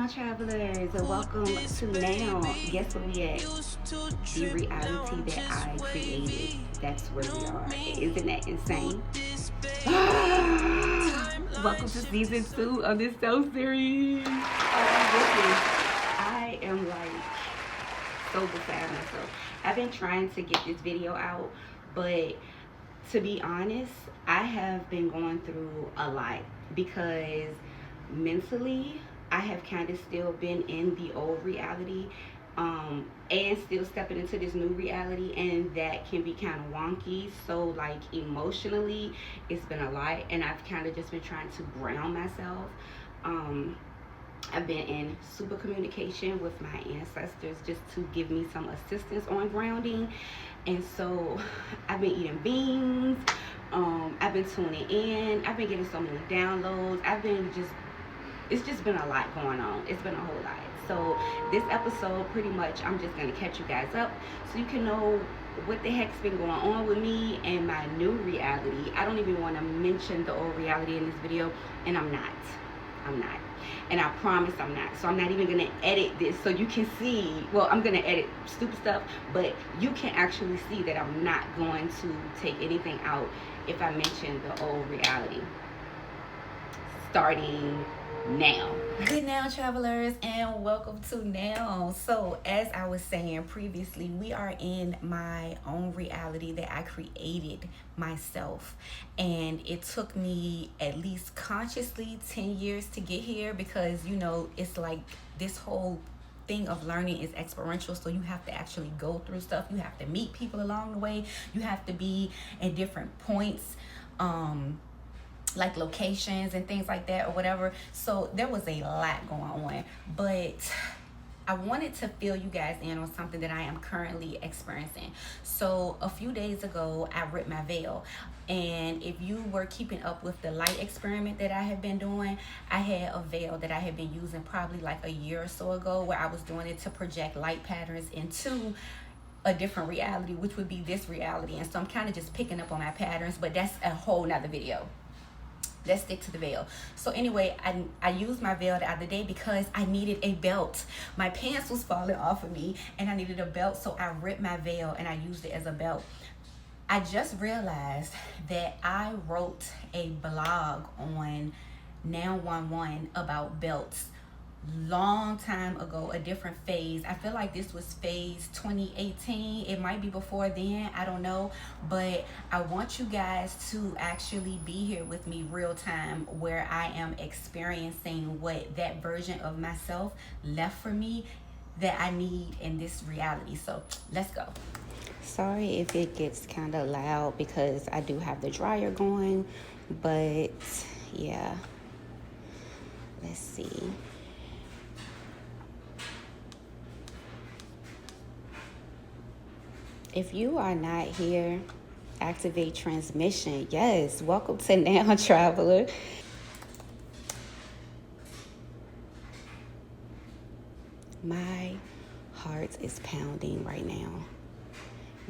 now, travelers, and welcome to Now. Guess where we at? The reality that I created. That's where we are. Isn't that insane? Welcome to season 2 of this show series. Oh my goodness. I am like so beside myself. I've been trying to get this video out, but to be honest, I have been going through a lot because mentally I have kind of still been in the old reality, and still stepping into this new reality, and that can be kind of wonky. So like emotionally it's been a lot, and I've kind of just been trying to ground myself. um, I've been in super communication with my ancestors just to give me some assistance on grounding. And so I've been eating beans. I've been tuning in. I've been getting so many downloads. It's just been a lot going on. It's been a whole lot. So this episode, pretty much, I'm just gonna catch you guys up so you can know what the heck's been going on with me and my new reality. I don't even want to mention the old reality in this video, and I'm not. I'm not. And I promise I'm not. So I'm not even gonna edit this so you can see. Well, I'm gonna edit stupid stuff, but you can actually see that I'm not going to take anything out if I mention the old reality. Starting now. Good now, travelers, and welcome to Now. So as I was saying previously, we are in my own reality that I created myself, and it took me at least consciously 10 years to get here, because it's like this whole thing of learning is experiential. So you have to actually go through stuff, you have to meet people along the way, you have to be at different points, like locations and things like that or whatever. So there was a lot going on, but I wanted to fill you guys in on something that I am currently experiencing. So a few days ago I ripped my veil, and if you were keeping up with the light experiment that I have been doing, I had a veil that I had been using probably like a year or so ago, where I was doing it to project light patterns into a different reality, which would be this reality. And so I'm kind of just picking up on my patterns, but that's a whole nother video. Let's stick to the veil. So anyway, I used my veil the other day because I needed a belt. My pants was falling off of me and I needed a belt, so I ripped my veil and I used it as a belt. I just realized that I wrote a blog on Now 11 about belts long time ago, a different phase. I feel like this was phase 2018. It might be before then, I don't know, but I want you guys to actually be here with me real time, where I am experiencing what that version of myself left for me that I need in this reality. So let's go. Sorry if it gets kind of loud because I do have the dryer going, but yeah, let's see. If you are not here, activate transmission. Yes, welcome to Now, traveler. My heart is pounding right now.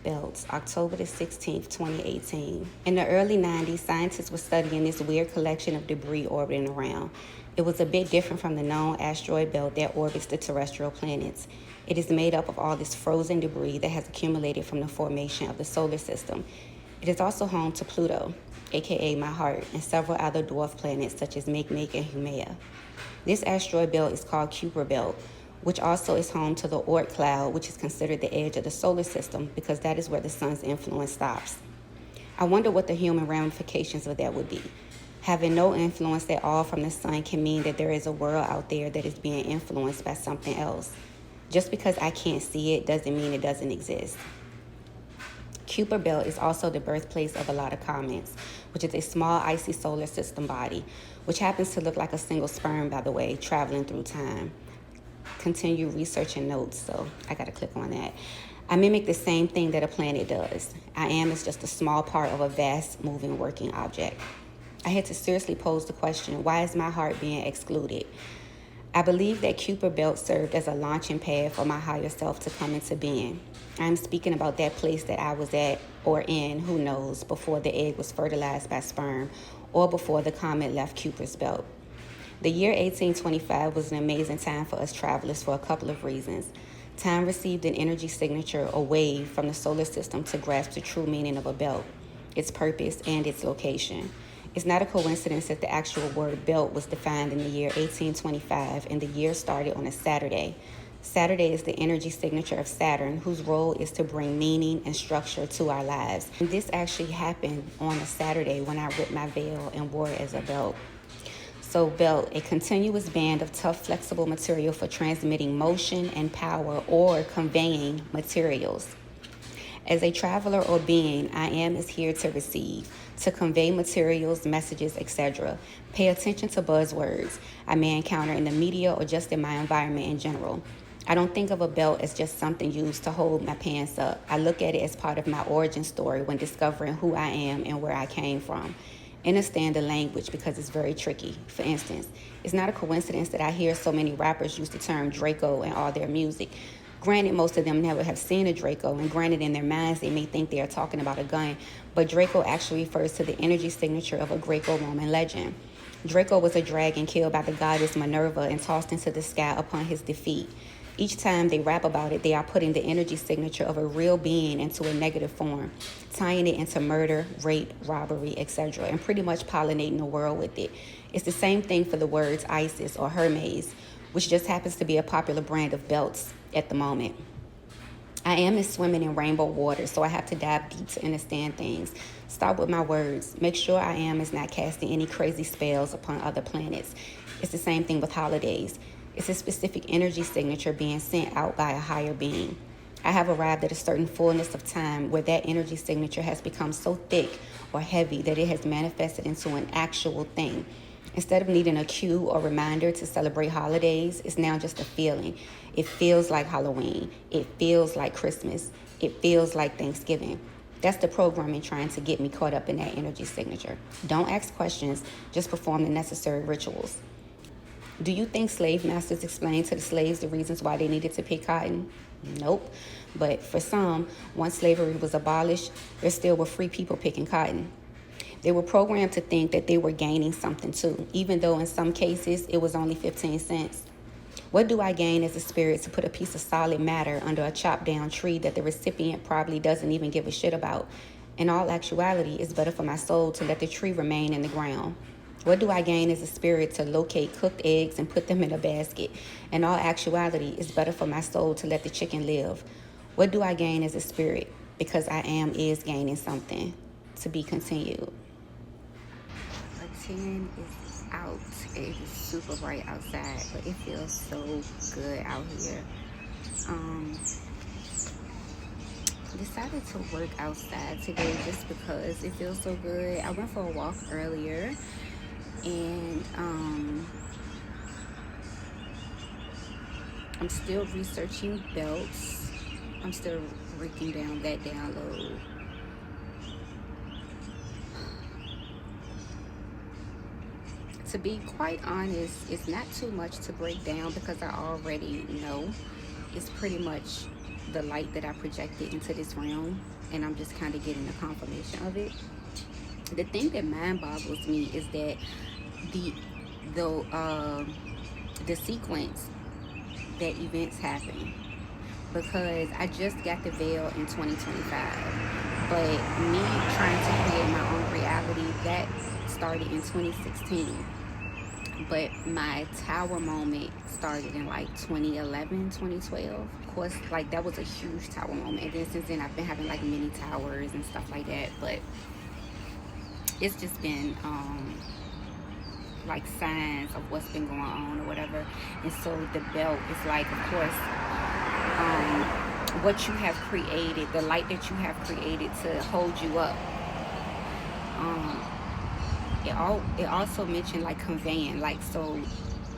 Belts, October the 16th, 2018. In the early 90s, scientists were studying this weird collection of debris orbiting around. It was a bit different from the known asteroid belt that orbits the terrestrial planets. It is made up of all this frozen debris that has accumulated from the formation of the solar system. It is also home to Pluto, aka my heart, and several other dwarf planets such as Makemake and Haumea. This asteroid belt is called Kuiper Belt, which also is home to the Oort cloud, which is considered the edge of the solar system because that is where the sun's influence stops. I wonder what the human ramifications of that would be. Having no influence at all from the sun can mean that there is a world out there that is being influenced by something else. Just because I can't see it doesn't mean it doesn't exist. Kuiper Belt is also the birthplace of a lot of comets, which is a small icy solar system body, which happens to look like a single sperm, by the way, traveling through time. Continue researching notes, so I gotta click on that. I mimic the same thing that a planet does. I am is just a small part of a vast, moving, working object. I had to seriously pose the question, why is my heart being excluded? I believe that Kuiper Belt served as a launching pad for my higher self to come into being. I'm speaking about that place that I was at, or in, who knows, before the egg was fertilized by sperm, or before the comet left Kuiper's belt. The year 1825 was an amazing time for us travelers for a couple of reasons. Time received an energy signature away from the solar system to grasp the true meaning of a belt, its purpose, and its location. It's not a coincidence that the actual word belt was defined in the year 1825, and the year started on a Saturday. Saturday is the energy signature of Saturn, whose role is to bring meaning and structure to our lives. And this actually happened on a Saturday when I ripped my veil and wore it as a belt. So belt, a continuous band of tough, flexible material for transmitting motion and power or conveying materials. As a traveler or being, I am is here to receive, to convey materials, messages, etc. Pay attention to buzzwords I may encounter in the media or just in my environment in general. I don't think of a belt as just something used to hold my pants up. I look at it as part of my origin story when discovering who I am and where I came from. Understand the language because it's very tricky. For instance, it's not a coincidence that I hear so many rappers use the term Draco in all their music. Granted, most of them never have seen a Draco, and granted, in their minds, they may think they are talking about a gun, but Draco actually refers to the energy signature of a Greco-Roman legend. Draco was a dragon killed by the goddess Minerva and tossed into the sky upon his defeat. Each time they rap about it, they are putting the energy signature of a real being into a negative form, tying it into murder, rape, robbery, etc., and pretty much pollinating the world with it. It's the same thing for the words Isis or Hermes, which just happens to be a popular brand of belts at the moment. I am is swimming in rainbow waters, so I have to dive deep to understand things. Start with my words. Make sure I am is not casting any crazy spells upon other planets. It's the same thing with holidays. It's a specific energy signature being sent out by a higher being. I have arrived at a certain fullness of time where that energy signature has become so thick or heavy that it has manifested into an actual thing. Instead of needing a cue or reminder to celebrate holidays, it's now just a feeling. It feels like Halloween. It feels like Christmas. It feels like Thanksgiving. That's the programming trying to get me caught up in that energy signature. Don't ask questions, just perform the necessary rituals. Do you think slave masters explained to the slaves the reasons why they needed to pick cotton? Nope. But for some, once slavery was abolished, there still were free people picking cotton. They were programmed to think that they were gaining something too, even though in some cases it was only 15 cents. What do I gain as a spirit to put a piece of solid matter under a chopped down tree that the recipient probably doesn't even give a shit about? In all actuality, it's better for my soul to let the tree remain in the ground. What do I gain as a spirit to locate cooked eggs and put them in a basket? In all actuality, it's better for my soul to let the chicken live. What do I gain as a spirit? Because I am is gaining something. To be continued. A 10 is out. It is super bright outside, but it feels so good out here. Decided to work outside today just because it feels so good. I went for a walk earlier, and I'm still researching belts. I'm still breaking down that download. To be quite honest, it's not too much to break down because I already know. It's pretty much the light that I projected into this realm, and I'm just kind of getting the confirmation of it. The thing that mind boggles me is that the sequence that events happen, because I just got the veil in 2025, but me trying to create my own reality, that started in 2016. But my tower moment started in like 2011, 2012. Of course, like that was a huge tower moment. And then since then, I've been having like mini towers and stuff like that. But it's just been like signs of what's been going on or whatever. And so the belt is like, of course, what you have created, the light that you have created to hold you up. It also mentioned like conveying, like, so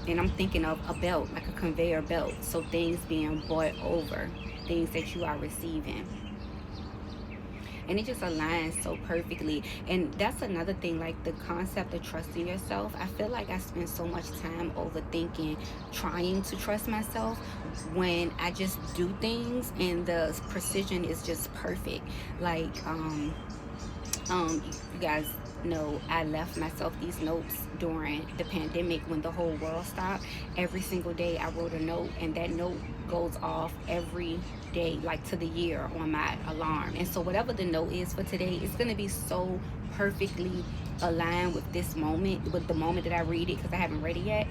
then I'm thinking of a belt, like a conveyor belt, so things being brought over, things that you are receiving, and it just aligns so perfectly. And that's another thing, like the concept of trusting yourself. I feel like I spend so much time overthinking, trying to trust myself, when I just do things and the precision is just perfect. Like you guys note, I left myself these notes during the pandemic when the whole world stopped. Every single day I wrote a note, and that note goes off every day, like to the year, on my alarm. And so whatever the note is for today, it's going to be so perfectly aligned with this moment, with the moment that I read it, because I haven't read it yet.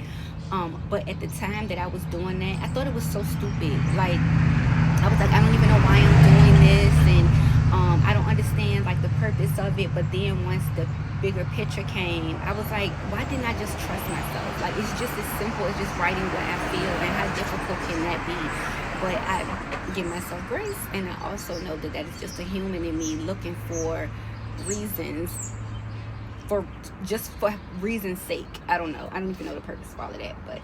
But at the time that I was doing that, I thought it was so stupid. Like, I was like, I don't even know why I'm doing this, and I don't understand like the purpose of it. But then once the bigger picture came, I was like, why didn't I just trust myself? Like, it's just as simple as just writing what I feel, and how difficult can that be? But I give myself grace, and I also know that that is just a human in me looking for reasons, for just for reason's sake. I don't know. I don't even know the purpose for all of that, but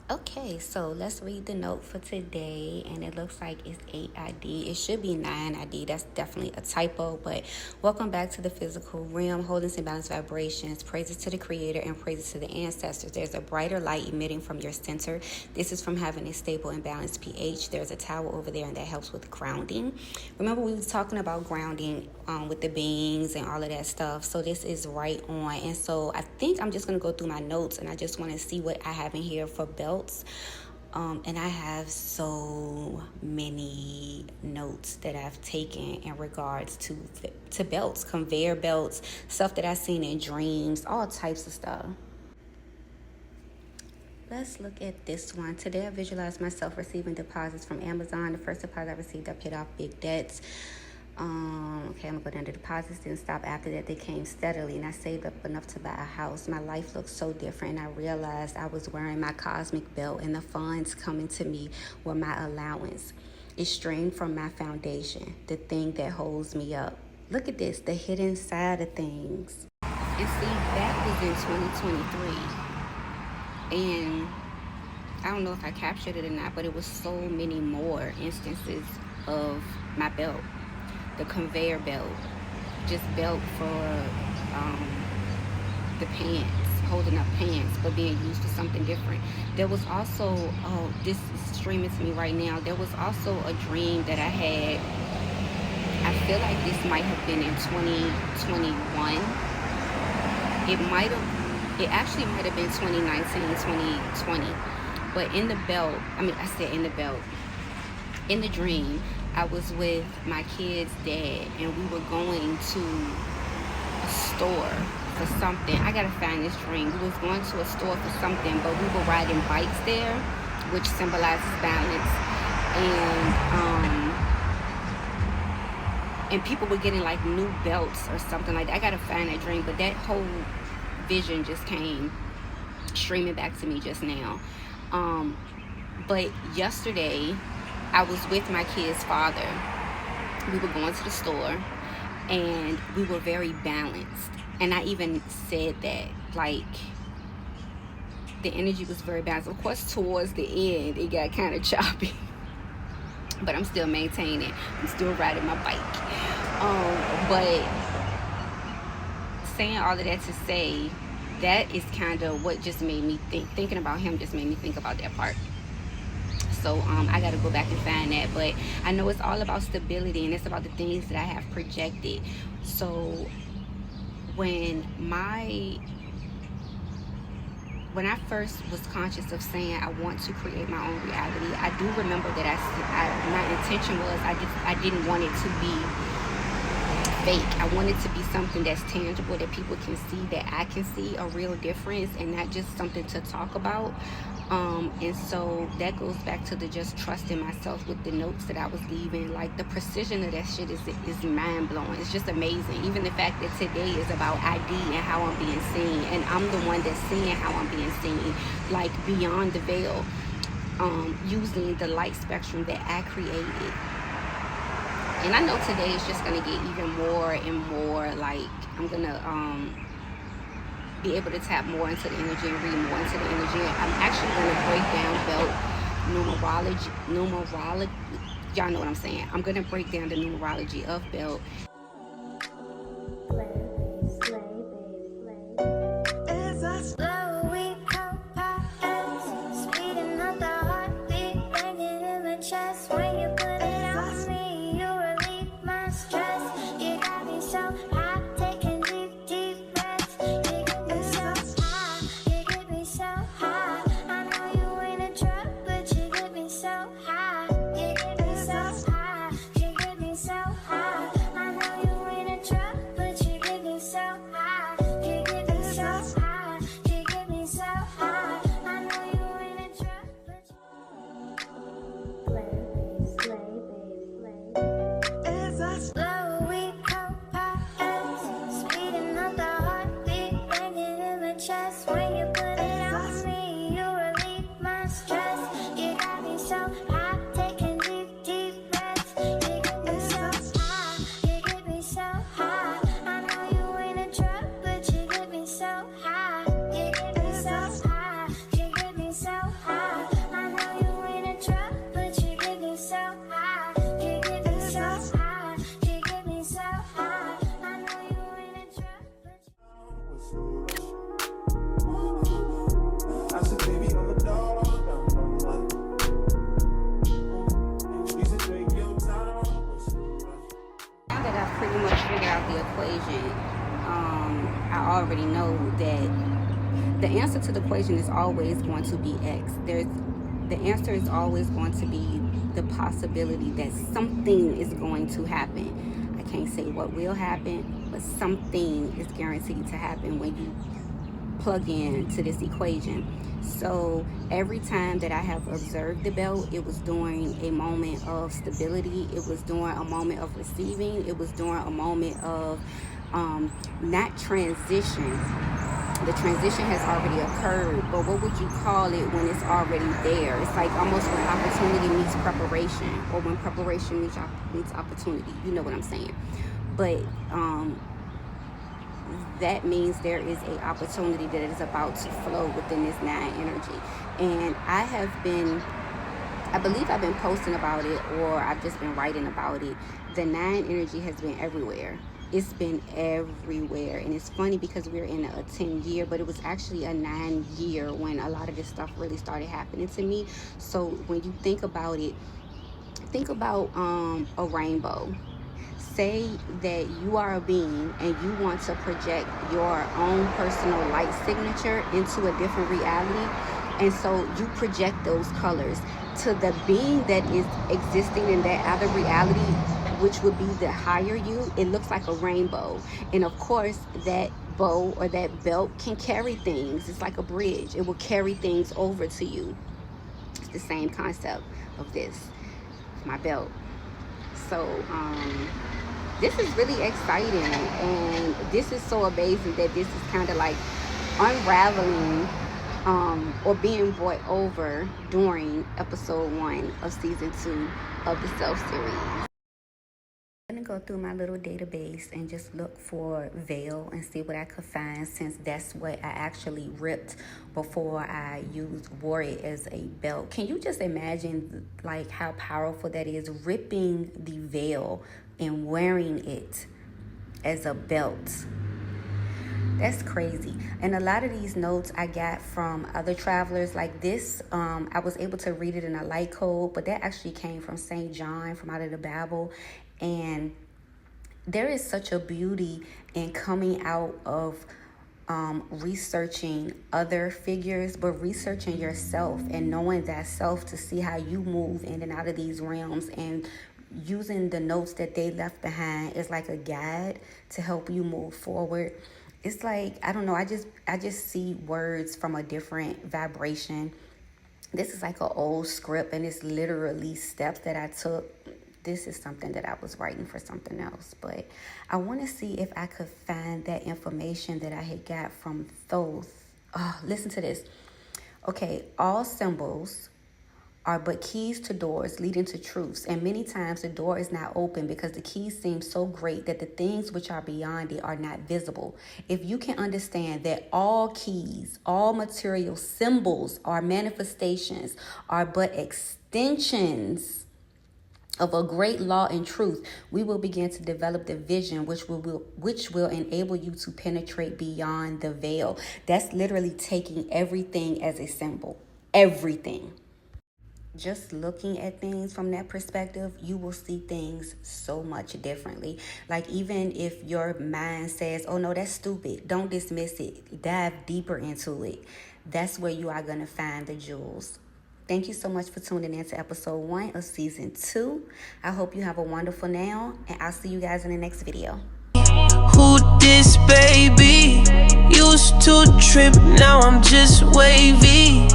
okay, so let's read the note for today, and it looks like it's 8ID. It should be 9ID. That's definitely a typo, but welcome back to the physical realm, wholeness and balanced vibrations. Praises to the Creator and praises to the ancestors. There's a brighter light emitting from your center. This is from having a stable and balanced pH. There's a tower over there, and that helps with grounding. Remember, we were talking about grounding with the beings and all of that stuff, so this is right on. And so I think I'm just going to go through my notes, and I just want to see what I have in here for belts. And I have so many notes that I've taken in regards to belts, conveyor belts, stuff that I've seen in dreams, all types of stuff. Let's look at this one. Today I visualized myself receiving deposits from Amazon. The first deposit I received, I paid off big debts. Okay, I'm going to go down to deposits. Didn't stop after that. They came steadily, and I saved up enough to buy a house. My life looked so different, and I realized I was wearing my cosmic belt, and the funds coming to me were my allowance. It streamed from my foundation, the thing that holds me up. Look at this, the hidden side of things. And see, that was in 2023. And I don't know if I captured it or not, but it was so many more instances of my belt. The conveyor belt, just belt for the pants, holding up pants, but being used for something different. There was also, oh, this is streaming to me right now. There was also a dream that I had. I feel like this might have been in 2021. It actually might have been 2019, 2020. But in the belt, in the dream, I was with my kid's dad, and we were going to a store for something. I gotta find this dream. We was going to a store for something, but we were riding bikes there, which symbolizes balance. And people were getting like new belts or something like that. I gotta find that dream, but that whole vision just came streaming back to me just now. But yesterday, I was with my kid's father. We were going to the store, and we were very balanced. And I even said that, like, the energy was very balanced. Of course, towards the end, it got kind of choppy. But I'm still maintaining. I'm still riding my bike. But saying all of that to say, that is kind of what just made me thinking about him just made me think about that part. So I got to go back and find that. But I know it's all about stability, and it's about the things that I have projected. So when I first was conscious of saying I want to create my own reality, I do remember that my intention was I didn't want it to be fake. I want it to be something that's tangible, that people can see, that I can see a real difference, and not just something to talk about. And so that goes back to the just trusting myself with the notes that I was leaving. Like, the precision of that shit is mind-blowing. It's just amazing. Even the fact that today is about ID and how I'm being seen, and I'm the one that's seeing how I'm being seen, like beyond the veil, using the light spectrum that I created. And I know today is just going to get even more and more, like, I'm going to be able to tap more into the energy and read more into the energy. I'm actually going to break down belt numerology. Y'all know what I'm saying. I'm going to break down the numerology of belt. When you put it on me, you relieve my stress. You got me so hot, taking already know that the answer to the equation is always going to be X. The answer is always going to be the possibility that something is going to happen. I can't say what will happen, but something is guaranteed to happen when you plug in to this equation. So every time that I have observed the belt, it was during a moment of stability. It was during a moment of receiving. It was during a moment of not transition. The transition has already occurred, but what would you call it when it's already there? It's like almost when opportunity meets preparation, or when preparation meets opportunity. You know what I'm saying? But that means there is an opportunity that is about to flow within this 9 energy. And I believe I've been posting about it, or I've just been writing about it. The 9 energy has been everywhere. It's been everywhere. And it's funny because we're in a 10-year, but it was actually a 9-year when a lot of this stuff really started happening to me. So when you think about it, think about a rainbow. Say that you are a being and you want to project your own personal light signature into a different reality. And so you project those colors to the being that is existing in that other reality, which would be the higher you. It looks like a rainbow. And of course, that bow or that belt can carry things. It's like a bridge. It will carry things over to you. It's the same concept of this, my belt. So, this is really exciting, and this is so amazing that this is kind of like unraveling or being brought over during episode 1 of season 2 of the Self series. I'm going to go through my little database and just look for veil and see what I could find, since that's what I actually ripped before I wore it as a belt. Can you just imagine like how powerful that is, ripping the veil and wearing it as a belt? That's crazy. And a lot of these notes I got from other travelers. Like this, I was able to read it in a light code, but that actually came from St. John, from out of the Bible. And there is such a beauty in coming out of researching other figures, but researching yourself and knowing that self to see how you move in and out of these realms, and using the notes that they left behind is like a guide to help you move forward. It's like, I don't know, I just see words from a different vibration. This is like an old script, and it's literally steps that I took. This is something that I was writing for something else, but I want to see if I could find that information that I had got from Thoth. Oh, listen to this. Okay, all symbols are but keys to doors leading to truths, and many times the door is not open because the keys seem so great that the things which are beyond it are not visible. If you can understand that all keys, all material symbols, are manifestations, are but extensions of a great law and truth, we will begin to develop the vision which will enable you to penetrate beyond the veil. That's literally taking everything as a symbol. Everything. Just looking at things from that perspective, you will see things so much differently. Like, even if your mind says, oh no, that's stupid, don't dismiss it. Dive deeper into it. That's where you are going to find the jewels. Thank you so much for tuning in to episode 1 of season 2. I hope you have a wonderful now, and I'll see you guys in the next video. Who this baby? Used to trip, now I'm just wavy.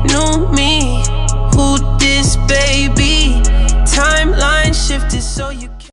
New me. Who this baby? Timeline shifted so you can